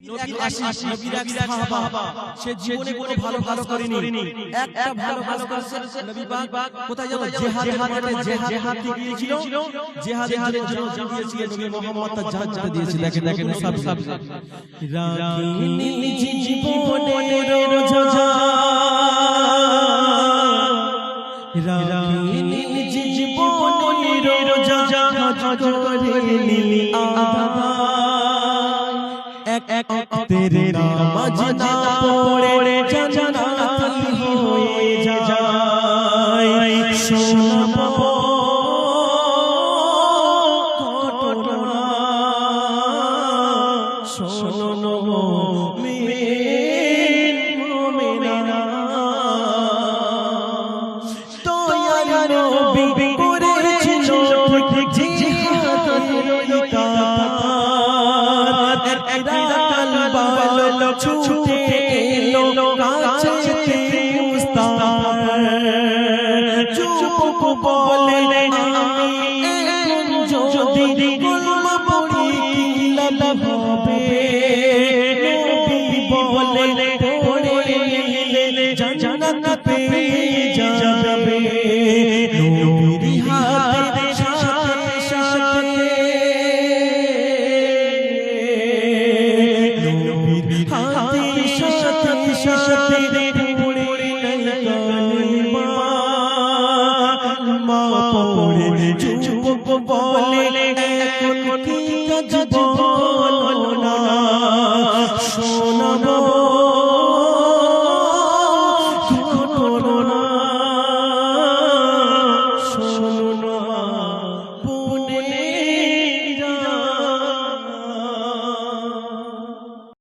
নবীর আশিক নবীর এক সাহাবা সে জীবনে কোনো ভালো কাজ করেনি একটা ভালো কাজ করেছে নবী পাক কোথায় যেন জিহাদে গিয়েছিল জিহাদের জন্য দিয়েছিল নবী মুহাম্মদ তার জান দিয়েছে দেখেন সব রাখিনি জীবনের রোজা রাখিনি জীবনের রোজা করে নীলি আদা এক তেরে নামাজ না পড়ে জান্নাতি হয়ে যায় শোনাবো ঘটনা শোনো মুমিনা দয়া নবী করেছিল ঠিক জিহাদের ছুটে এলো কাছে মুস্তাফা চুপ বলে